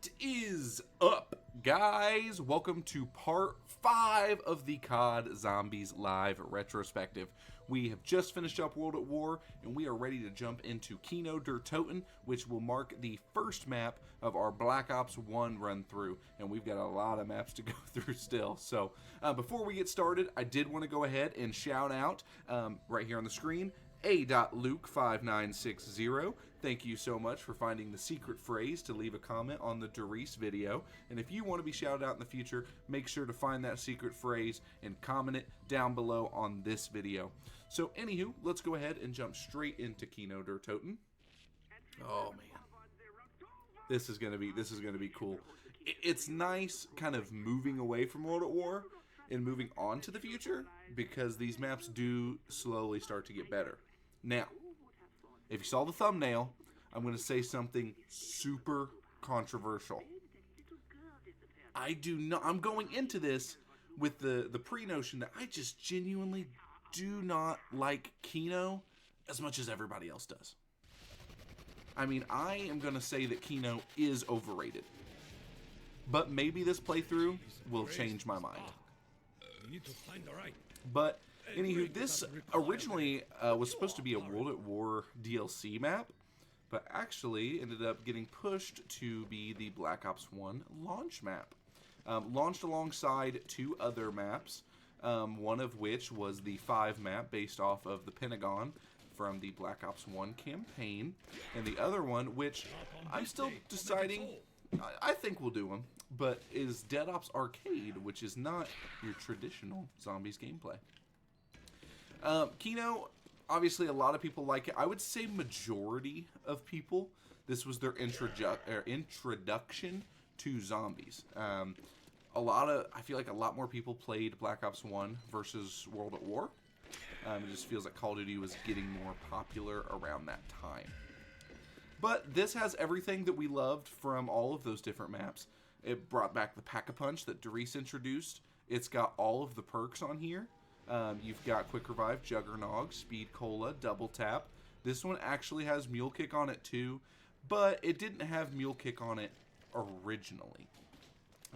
What is up, guys? Welcome to part 5 of the COD Zombies Live retrospective. We have just finished up World at War, and we are ready to jump into Kino Der Toten, which will mark the first map of our Black Ops 1 run through, and we've got a lot of maps to go through still. So before we get started, I did want to go ahead and shout out right here on the screen, A.Luke5960. Thank you so much for finding the secret phrase to leave a comment on the Doris video. And if you want to be shouted out in the future, make sure to find that secret phrase and comment it down below on this video. So anywho, let's go ahead and jump straight into Kino Der Toten. Oh man. This is gonna be cool. It's nice kind of moving away from World at War and moving on to the future, because these maps do slowly start to get better. Now, if you saw the thumbnail, I'm going to say something super controversial. I'm going into this with the pre-notion that I just genuinely do not like Kino as much as everybody else does. I mean, I am going to say that Kino is overrated. But maybe this playthrough will change my mind. But anywho, this originally was supposed to be a World at War DLC map, but actually ended up getting pushed to be the Black Ops 1 launch map. Launched alongside 2 other maps, one of which was the 5 map based off of the Pentagon from the Black Ops 1 campaign, and the other one, which I'm still deciding, I think we'll do them, but is Dead Ops Arcade, which is not your traditional zombies gameplay. Kino, obviously a lot of people like it. I would say majority of people, this was their introduction to zombies. I feel like a lot more people played Black Ops 1 versus World at War. It just feels like Call of Duty was getting more popular around that time. But this has everything that we loved from all of those different maps. It brought back the Pack-a-Punch that Doris introduced. It's got all of the perks on here. You've got Quick Revive, Juggernog, Speed Cola, Double Tap. This one actually has Mule Kick on it too, but it didn't have Mule Kick on it originally.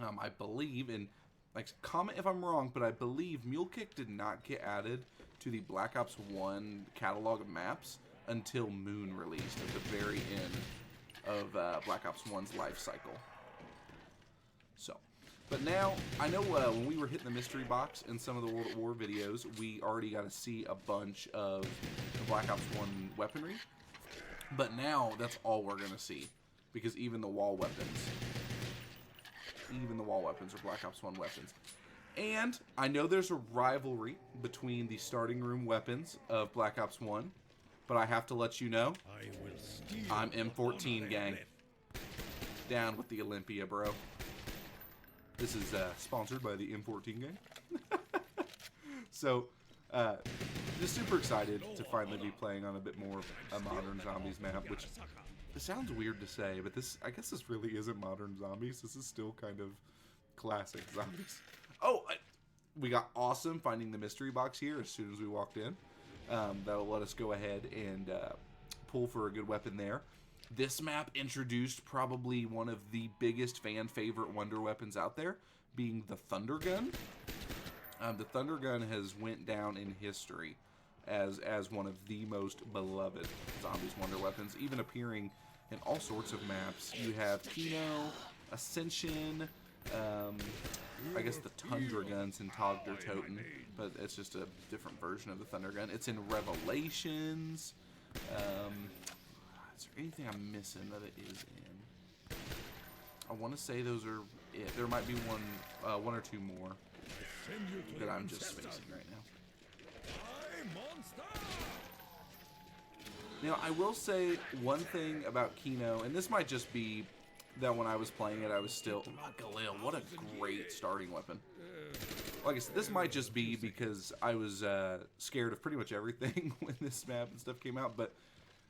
I believe, and like, comment if I'm wrong, but I believe Mule Kick did not get added to the Black Ops 1 catalog of maps until Moon released at the very end of Black Ops 1's life cycle. So, but now, I know when we were hitting the mystery box in some of the World at War videos, we already got to see a bunch of the Black Ops 1 weaponry. But now, that's all we're going to see. Because even the wall weapons are Black Ops 1 weapons. And I know there's a rivalry between the starting room weapons of Black Ops 1. But I have to let you know, I'm M14 gang. Down with the Olympia, bro. This is sponsored by the M14 gang. So, just super excited to finally be playing on a bit more of a modern zombies map, which this sounds weird to say, but I guess this really isn't modern zombies. This is still kind of classic zombies. Oh, we got awesome finding the mystery box here as soon as we walked in. That'll let us go ahead and pull for a good weapon there. This map introduced probably one of the biggest fan favorite wonder weapons out there, being the Thunder Gun. The Thunder Gun has went down in history as one of the most beloved zombies wonder weapons, even appearing in all sorts of maps. You have Kino, Ascension, I guess the Tundra Gun's in COD Der Toten, but it's just a different version of the Thunder Gun. It's in Revelations. Is there anything I'm missing that it is in? I want to say those are it. There might be one or two more that I'm just spacing right now. Now, I will say one thing about Kino, and this might just be that when I was playing it, I was still... Oh, Galil, what a great starting weapon. Like I said, this might just be because I was scared of pretty much everything when this map and stuff came out, but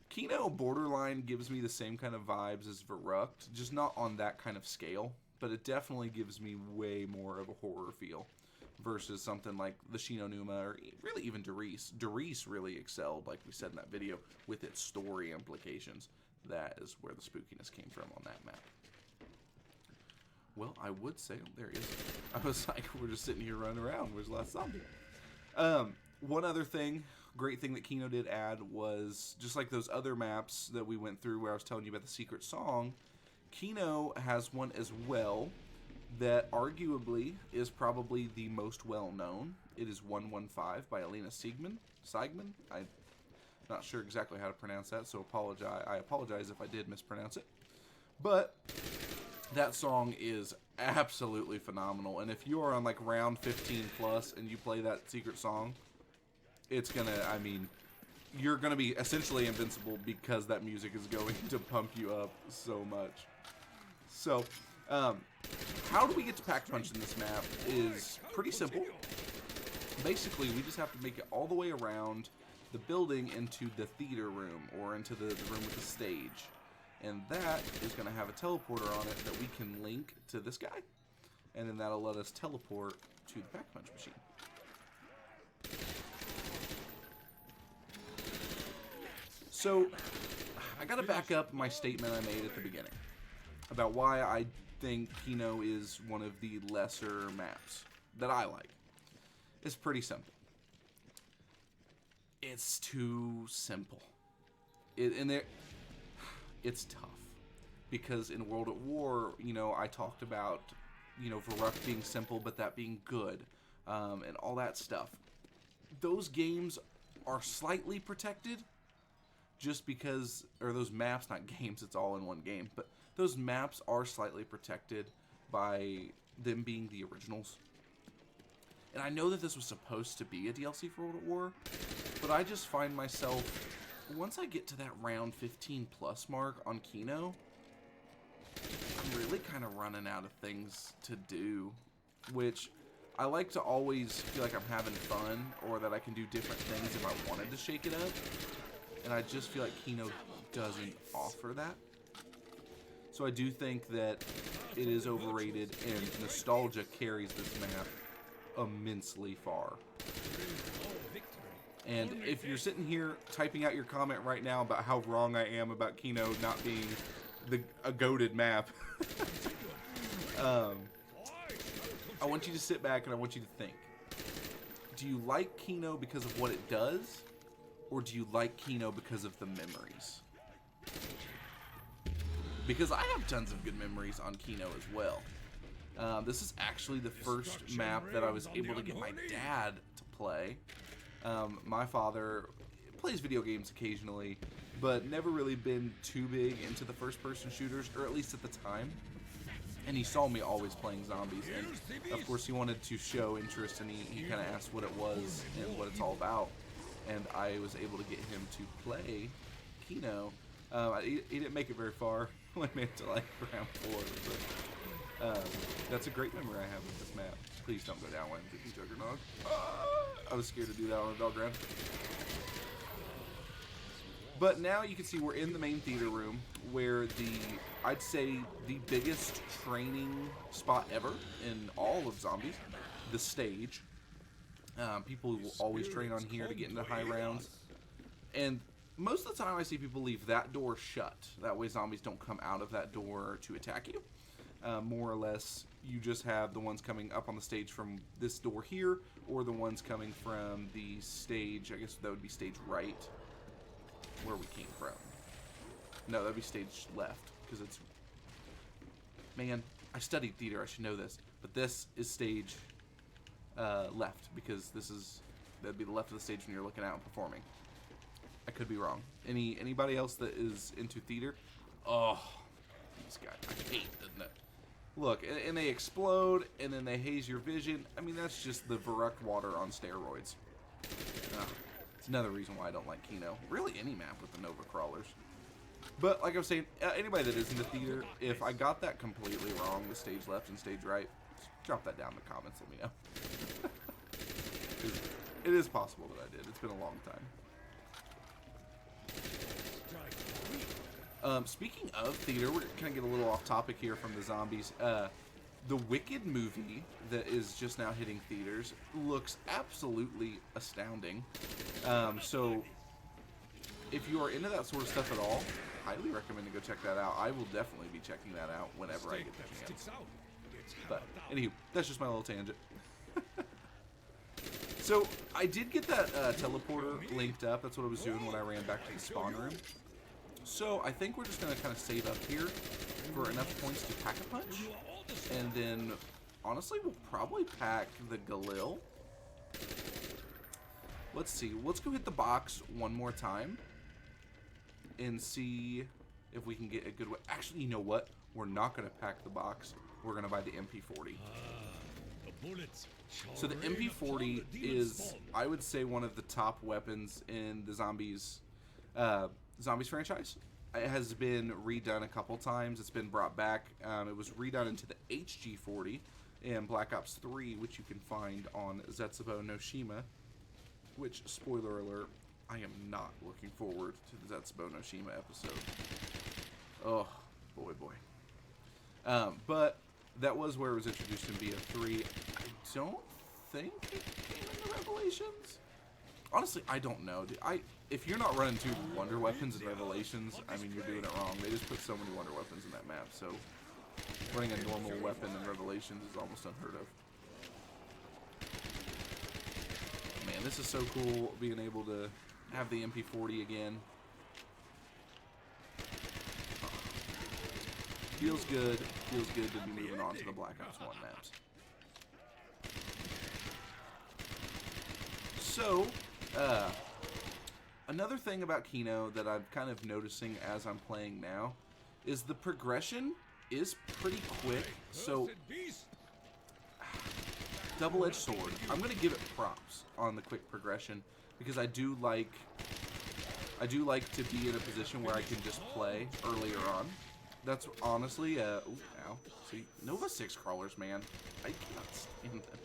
Kino borderline gives me the same kind of vibes as Verrucht, just not on that kind of scale, but it definitely gives me way more of a horror feel versus something like the Shinonuma or really even Doris. Doris really excelled, like we said in that video, with its story implications. That is where the spookiness came from on that map. Well, I would say, oh, there he is. I was like, we're just sitting here running around. Where's the last zombie? One other thing, great thing that Kino did add was, just like those other maps that we went through where I was telling you about the secret song, Kino has one as well that arguably is probably the most well-known. It is 115 by Alina Siegman. I'm not sure exactly how to pronounce that, so I apologize if I did mispronounce it. But that song is absolutely phenomenal, and if you are on like round 15 plus and you play that secret song, it's gonna, I mean, you're gonna be essentially invincible because that music is going to pump you up so much. So, how do we get to Pack Punch in this map is pretty simple. Basically, we just have to make it all the way around the building into the theater room, or into the room with the stage. And that is going to have a teleporter on it that we can link to this guy. And then that'll let us teleport to the Pack Punch machine. So, I got to back up my statement I made at the beginning about why I think Kino is one of the lesser maps that I like. It's pretty simple. It's too simple. It's tough. Because in World at War, you know, I talked about, you know, Varuk being simple, but that being good, and all that stuff. Those games are slightly protected, just because, or those maps, not games, it's all in one game, but those maps are slightly protected by them being the originals. And I know that this was supposed to be a DLC for World at War, but I just find myself, once I get to that round 15 plus mark on Kino, I'm really kind of running out of things to do, which I like to always feel like I'm having fun, or that I can do different things if I wanted to shake it up, and I just feel like Kino doesn't offer that. So I do think that it is overrated, and nostalgia carries this map immensely far. And if you're sitting here typing out your comment right now about how wrong I am about Kino not being a goated map, I want you to sit back and I want you to think. Do you like Kino because of what it does, or do you like Kino because of the memories? Because I have tons of good memories on Kino as well. This is actually the first map that I was able to get my dad to play. My father plays video games occasionally, but never really been too big into the first-person shooters, or at least at the time. And he saw me always playing zombies, and of course he wanted to show interest, and he kind of asked what it was and what it's all about. And I was able to get him to play Kino. He didn't make it very far. Only made it to like round 4, but that's a great memory I have with this map. Please don't go down when I'm kicking Juggernog. I was scared to do that on a dog run. But now you can see we're in the main theater room, where I'd say the biggest training spot ever in all of zombies, the stage. People will always train on here to get into high rounds. And most of the time I see people leave that door shut. That way zombies don't come out of that door to attack you. More or less, you just have the ones coming up on the stage from this door here, or the ones coming from the stage, I guess that would be stage right, where we came from. No, that would be stage left, because it's... Man, I studied theater, I should know this. But this is stage left, because that'd be the left of the stage when you're looking out and performing. I could be wrong. Anybody else that is into theater? Oh, these guys, I hate them. Look, and they explode, and then they haze your vision. I mean, that's just the Varuk water on steroids. It's another reason why I don't like Kino. Really, any map with the Nova Crawlers. But, like I was saying, anybody that is into theater, if I got that completely wrong, the stage left and stage right, drop that down in the comments, let me know. 'Cause it is possible that I did. It's been a long time. Speaking of theater, we're going to get a little off topic here from the zombies. The Wicked movie that is just now hitting theaters looks absolutely astounding. So if you are into that sort of stuff at all, highly recommend to go check that out. I will definitely be checking that out whenever I get the chance. But anywho, that's just my little tangent. So I did get that teleporter linked up. That's what I was doing when I ran back to the spawn room. So I think we're just going to kind of save up here for enough points to pack a punch. And then, honestly, we'll probably pack the Galil. Let's see. Let's go hit the box one more time and see if we can get a good way. Actually, you know what? We're not going to pack the box. We're going to buy the MP40. So the MP40 is, I would say, one of the top weapons in the Zombies franchise. It has been redone a couple times. It's been brought back. It was redone into the HG40 in Black Ops 3, which you can find on Zetsubo no Shima. Which, spoiler alert, I am not looking forward to the Zetsubo no Shima episode. Oh, boy, boy. But that was where it was introduced in BO3. I don't think it came in the Revelations. Honestly, I don't know. If you're not running 2 Wonder Weapons in Revelations, I mean, you're doing it wrong. They just put so many Wonder Weapons in that map, so running a normal weapon in Revelations is almost unheard of. Man, this is so cool, being able to have the MP40 again. Feels good to be moving on to the Black Ops 1 maps. So, another thing about Kino that I'm kind of noticing as I'm playing now is the progression is pretty quick. So, double-edged sword. I'm going to give it props on the quick progression because I do like to be in a position where I can just play earlier on. That's honestly, ooh, ow. See, Nova 6 crawlers, man. I cannot stand them.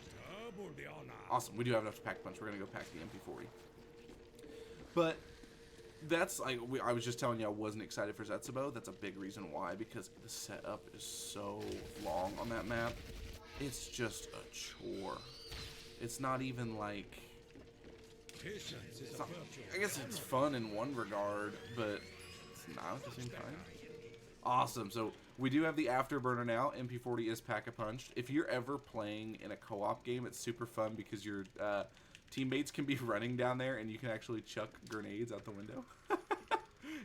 Awesome, we do have enough to pack a punch. We're going to go pack the MP40. But that's, like, I was just telling you I wasn't excited for Zetsubo. That's a big reason why, because the setup is so long on that map. It's just a chore. It's not even like... I guess it's fun in one regard, but it's not at the same time. Awesome. So we do have the Afterburner now. MP40 is Pack-a-Punch. If you're ever playing in a co-op game, it's super fun because your teammates can be running down there and you can actually chuck grenades out the window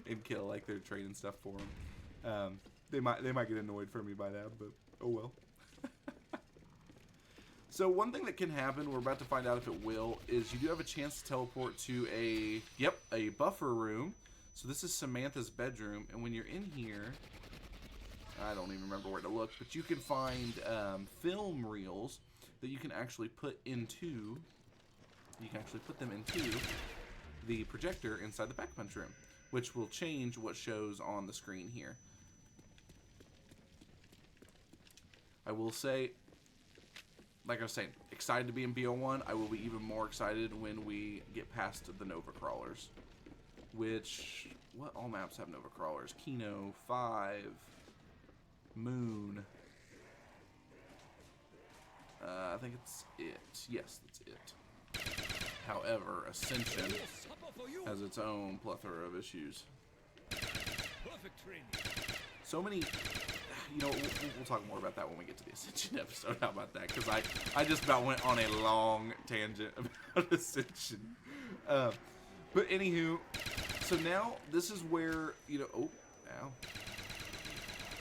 and kill like their train and stuff for them. They might get annoyed for me by that, but oh well. So one thing that can happen, we're about to find out if it will, is you do have a chance to teleport to a buffer room. So this is Samantha's bedroom, and when you're in here, I don't even remember where to look, but you can find film reels that you can actually put into, the projector inside the Pack-a-Punch room, which will change what shows on the screen here. I will say, like I was saying, excited to be in BO1. I will be even more excited when we get past the Nova Crawlers. Which, what all maps have Nova Crawlers? Kino, 5, Moon. I think it's it. Yes, that's it. However, Ascension has its own plethora of issues. So many... You know, we'll talk more about that when we get to the Ascension episode. How about that? Because I just about went on a long tangent about Ascension. But anywho, so now this is where, you know, oh, ow.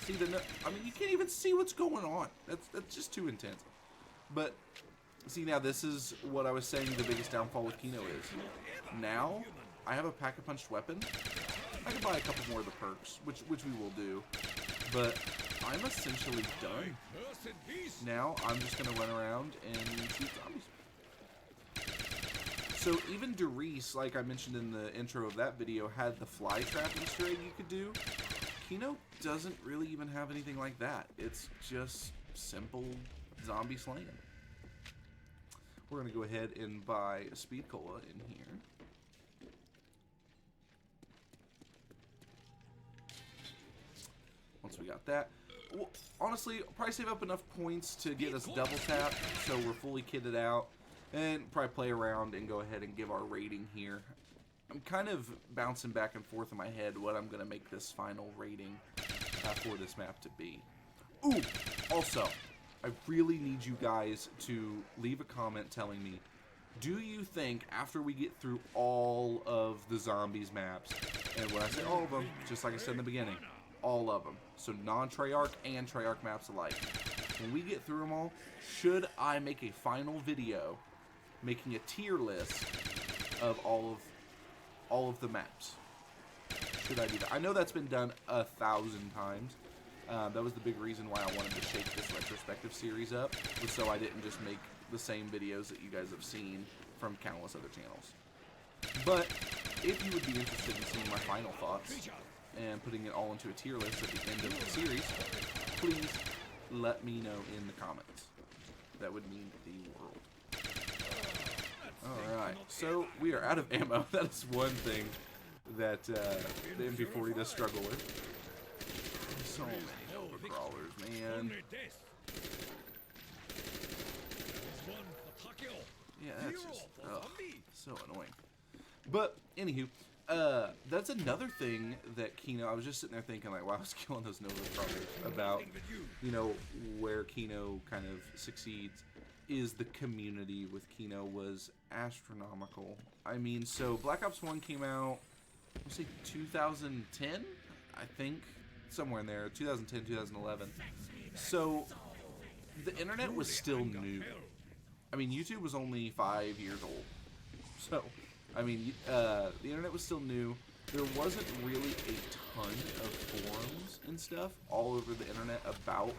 See, I mean, you can't even see what's going on. That's just too intense. But, see, now this is what I was saying the biggest downfall with Kino is. Now, I have a Pack-a-Punched weapon. I can buy a couple more of the perks, which we will do. But I'm essentially done. Now I'm just going to run around and shoot zombies. So even Derice, like I mentioned in the intro of that video, had the fly trap Easter egg you could do. Kino doesn't really even have anything like that. It's just simple zombie slaying. We're going to go ahead and buy a Speed Cola in here. Once we got that. Well, honestly, I'll probably save up enough points to get us double tap, so we're fully kitted out, and probably play around and go ahead and give our rating here. I'm kind of bouncing back and forth in my head what I'm going to make this final rating for this map to be. Ooh, also, I really need you guys to leave a comment telling me, do you think after we get through all of the zombies maps, and when I say all of them, just like I said in the beginning, all of them, so non-Treyarch and Treyarch maps alike, when we get through them all, should I make a final video making a tier list of all of the maps? Should I do that? I know that's been done 1,000 times. That was the big reason why I wanted to shake this retrospective series up, was so I didn't just make the same videos that you guys have seen from countless other channels. But if you would be interested in seeing my final thoughts and putting it all into a tier list at the end of the series, please let me know in the comments. That would mean the world. Alright, so we are out of ammo. That is one thing that the MP40 does struggle with. So many overcrawlers, man. Yeah, that's just so annoying. But anywho, that's another thing that Kino. I was just sitting there thinking, like, wow, I was killing those Nova Crawlers about, you know, where Kino kind of succeeds is the community with Kino was astronomical. I mean, so Black Ops 1 came out, let's say 2010, I think, somewhere in there, 2010, 2011. So the internet was still new. I mean, YouTube was only 5 years old. So, I mean, the internet was still new. There wasn't really a ton of forums and stuff all over the internet about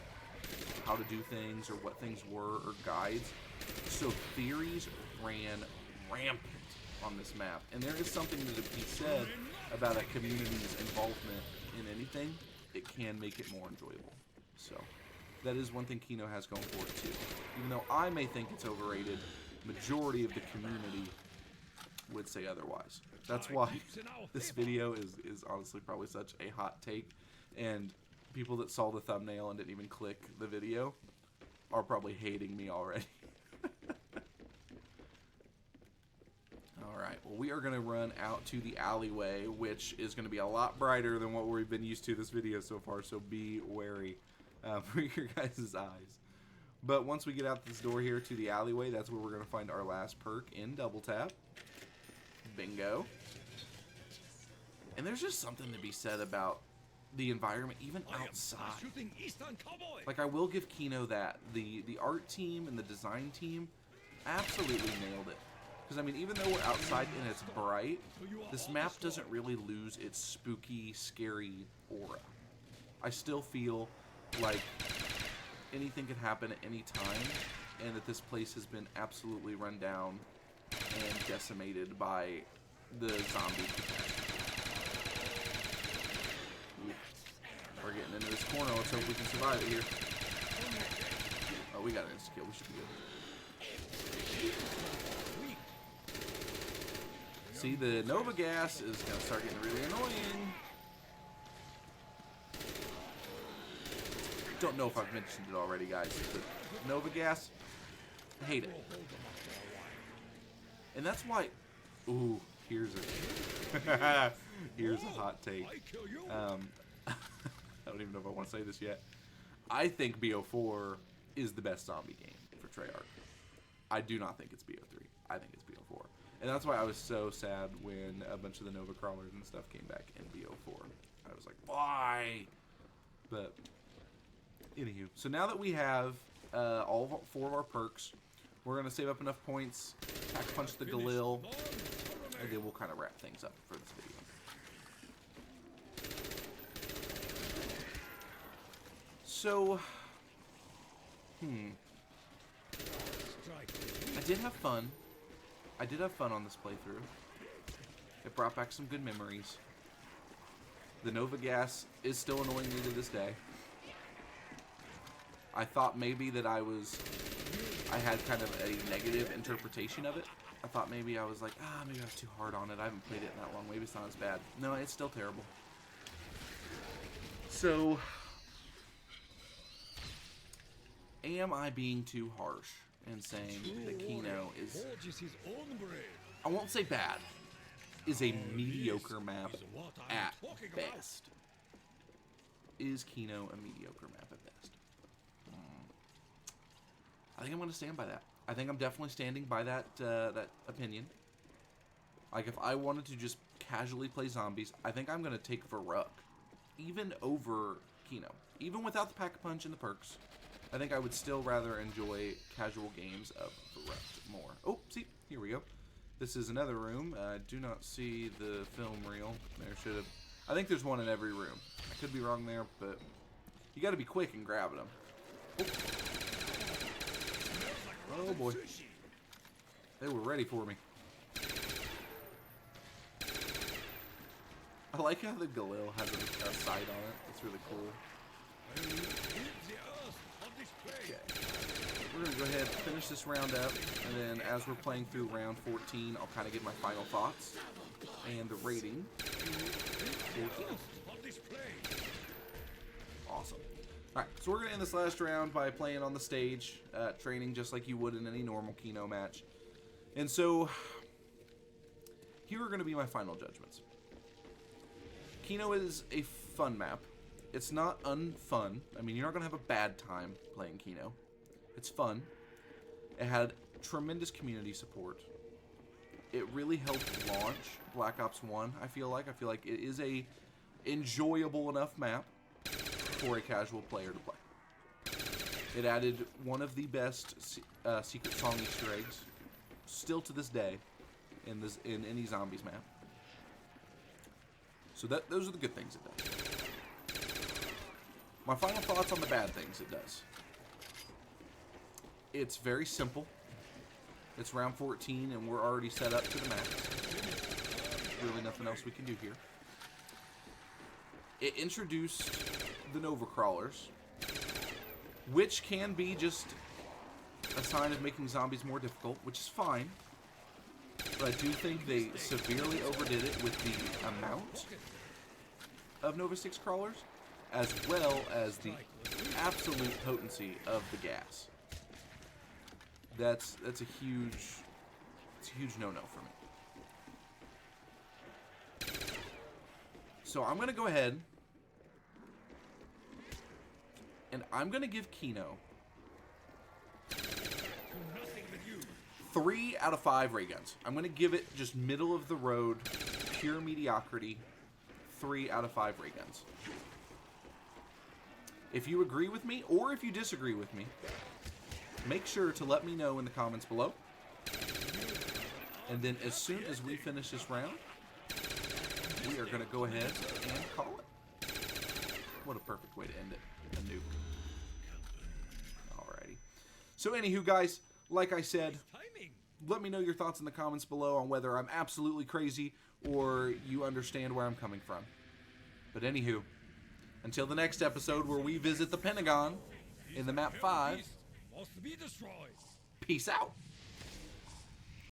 how to do things or what things were or guides. So theories ran rampant on this map. And there is something to be said about a community's involvement in anything. It can make it more enjoyable. So that is one thing Kino has going for it too. Even though I may think it's overrated, majority of the community would say otherwise. That's why this video is honestly probably such a hot take, and people that saw the thumbnail and didn't even click the video are probably hating me already. Alright, well, we are going to run out to the alleyway, which is going to be a lot brighter than what we've been used to this video so far, so be wary for your guys' eyes. But once we get out this door here to the alleyway, that's where we're going to find our last perk in Double Tap. Bingo. And there's just something to be said about the environment, even outside. Like, I will give Kino that. The art team and the design team absolutely nailed it. Because, I mean, even though we're outside and it's bright, this map doesn't really lose its spooky, scary aura. I still feel like anything could happen at any time, and that this place has been absolutely run down and decimated by the zombie catastrophe. We're getting into this corner. Let's hope we can survive it here. Oh, we got an insta kill. We should be good. See, the Nova Gas is going to start getting really annoying. Don't know if I've mentioned it already, guys, but Nova Gas, I hate it. And that's why... Ooh, here's a... here's a hot take. I don't even know if I want to say this yet. I think BO4 is the best zombie game for Treyarch. I do not think it's BO3. I think it's BO4. And that's why I was so sad when a bunch of the Nova Crawlers and stuff came back in BO4. I was like, why? But, anywho. So now that we have all 4 of our perks, we're going to save up enough points, pack punch the Galil, and then we'll kind of wrap things up for this video. So, I did have fun. I did have fun on this playthrough. It brought back some good memories. The Nova Gas is still annoying me to this day. I thought maybe that I had kind of a negative interpretation of it. I thought maybe I was like, maybe I was too hard on it. I haven't played it in that long. Maybe it's not as bad. No, it's still terrible. So, am I being too harsh in saying that Kino is, I won't say bad, is a mediocre map at best? Is Kino a mediocre map at best? think I'm going to stand by that. I think I'm definitely standing by that that opinion. Like, if I wanted to just casually play zombies, I think I'm going to take Varuk. Even over Kino. Even without the Pack-a-Punch and the perks, I think I would still rather enjoy casual games of Varuk more. Oh, see, here we go. This is another room. I do not see the film reel. There should have... I think there's one in every room. I could be wrong there, but you got to be quick in grabbing them. Oh boy. They were ready for me. I like how the Galil has a sight on it. It's really cool. Okay. We're going to go ahead and finish this round up, and then as we're playing through round 14, I'll kind of give my final thoughts and the rating. 14. Awesome. Alright, so we're going to end this last round by playing on the stage, training just like you would in any normal Kino match. And so, here are going to be my final judgments. Kino is a fun map. It's not unfun. I mean, you're not going to have a bad time playing Kino. It's fun. It had tremendous community support. It really helped launch Black Ops 1, I feel like. I feel like it is a enjoyable enough map for a casual player to play. It added one of the best secret song Easter eggs, still to this day, in any Zombies map. So those are the good things it does. My final thoughts on the bad things it does. It's very simple. It's round 14, and we're already set up to the max. Really nothing else we can do here. It introduced the Nova Crawlers, which can be just a sign of making zombies more difficult, which is fine. But I do think they severely overdid it with the amount of Nova 6 crawlers, as well as the absolute potency of the gas. That's a huge no-no for me. So I'm gonna go ahead and I'm gonna give Kino 3 out of 5 ray guns. I'm gonna give it just middle of the road, pure mediocrity. 3 out of 5 ray guns. If you agree with me, or if you disagree with me, make sure to let me know in the comments below. And then as soon as we finish this round, we are going to go ahead and call it. What a perfect way to end it. A nuke. Alrighty. So anywho, guys, like I said, let me know your thoughts in the comments below on whether I'm absolutely crazy or you understand where I'm coming from. But anywho, until the next episode where we visit the Pentagon in the map 5, peace out.